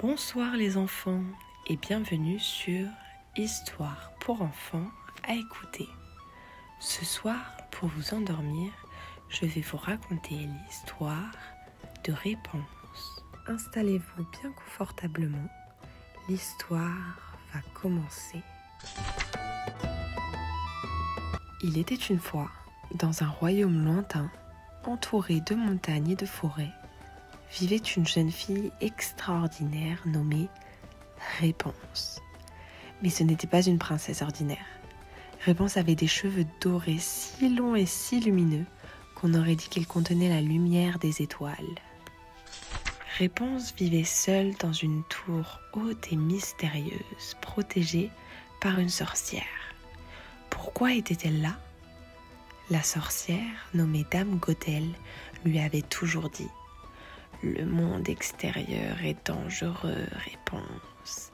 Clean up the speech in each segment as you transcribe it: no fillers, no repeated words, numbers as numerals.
Bonsoir les enfants et bienvenue sur Histoire pour enfants à écouter. Ce soir, pour vous endormir, je vais vous raconter l'histoire de Réponse. Installez-vous bien confortablement, l'histoire va commencer. Il était une fois, dans un royaume lointain, entouré de montagnes et de forêts, vivait une jeune fille extraordinaire nommée Réponse. Mais ce n'était pas une princesse ordinaire. Réponse avait des cheveux dorés si longs et si lumineux qu'on aurait dit qu'ils contenaient la lumière des étoiles. Réponse vivait seule dans une tour haute et mystérieuse, protégée par une sorcière. Pourquoi était-elle là ? La sorcière, nommée Dame Gothel, lui avait toujours dit: « Le monde extérieur est dangereux, Réponse.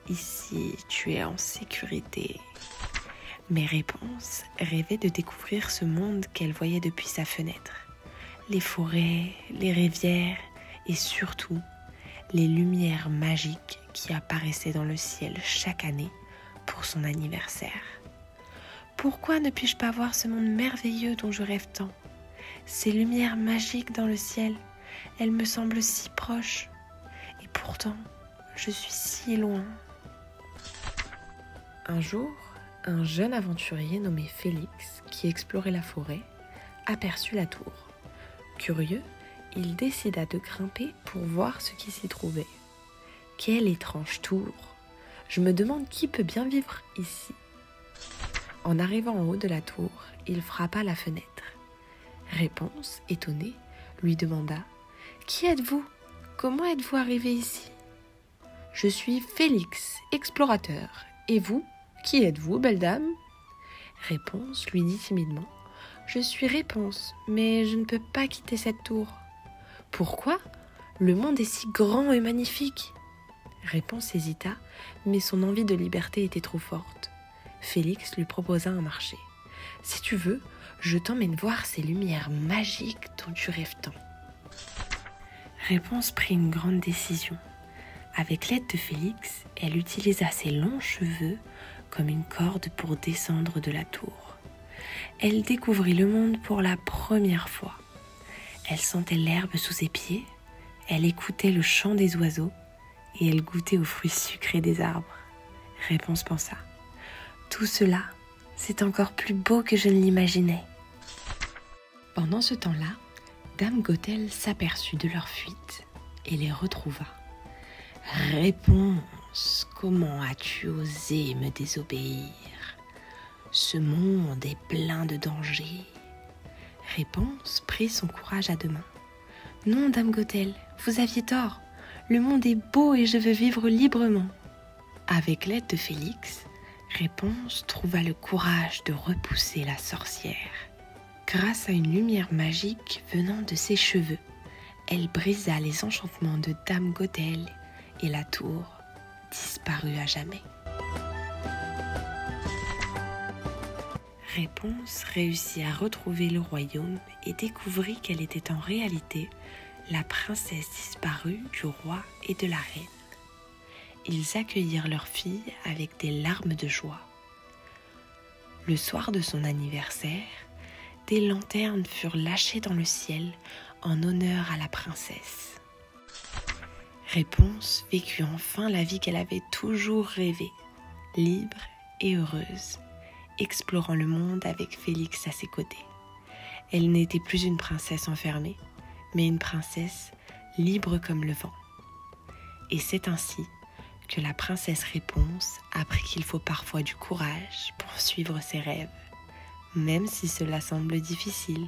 Ici, tu es en sécurité. » Mais Réponse rêvait de découvrir ce monde qu'elle voyait depuis sa fenêtre. Les forêts, les rivières et surtout les lumières magiques qui apparaissaient dans le ciel chaque année pour son anniversaire. Pourquoi ne puis-je pas voir ce monde merveilleux dont je rêve tant ? Ces lumières magiques dans le ciel, elles me semblent si proches. Et pourtant, je suis si loin. Un jour, un jeune aventurier nommé Félix, qui explorait la forêt, aperçut la tour. Curieux, il décida de grimper pour voir ce qui s'y trouvait. Quelle étrange tour! Je me demande qui peut bien vivre ici. En arrivant en haut de la tour, il frappa la fenêtre. Réponse, étonnée, lui demanda: « Qui êtes-vous ? Comment êtes-vous arrivé ici ?»« Je suis Félix, explorateur. Et vous, qui êtes-vous, belle dame ?» Réponse lui dit timidement: « Je suis Réponse, mais je ne peux pas quitter cette tour. »« Pourquoi ? Le monde est si grand et magnifique. » Réponse hésita, mais son envie de liberté était trop forte. Félix lui proposa un marché. « Si tu veux, je t'emmène voir ces lumières magiques dont tu rêves tant. » Réponse prit une grande décision. Avec l'aide de Félix, elle utilisa ses longs cheveux comme une corde pour descendre de la tour. Elle découvrit le monde pour la première fois. Elle sentait l'herbe sous ses pieds, elle écoutait le chant des oiseaux et elle goûtait aux fruits sucrés des arbres. Réponse pensa: « Tout cela, c'est encore plus beau que je ne l'imaginais. » Pendant ce temps-là, Dame Gothel s'aperçut de leur fuite et les retrouva. « Réponse, comment as-tu osé me désobéir ? Ce monde est plein de dangers. » Réponse prit son courage à deux mains. « Non, Dame Gothel, vous aviez tort. Le monde est beau et je veux vivre librement. » Avec l'aide de Félix, Réponse trouva le courage de repousser la sorcière. Grâce à une lumière magique venant de ses cheveux, elle brisa les enchantements de Dame Gothel et la tour disparut à jamais. Réponse réussit à retrouver le royaume et découvrit qu'elle était en réalité la princesse disparue du roi et de la reine. Ils accueillirent leur fille avec des larmes de joie. Le soir de son anniversaire, des lanternes furent lâchées dans le ciel en honneur à la princesse. Réponse vécut enfin la vie qu'elle avait toujours rêvée, libre et heureuse, explorant le monde avec Félix à ses côtés. Elle n'était plus une princesse enfermée, mais une princesse libre comme le vent. Et c'est ainsi que la princesse Réponse apprit qu'il faut parfois du courage pour suivre ses rêves, même si cela semble difficile.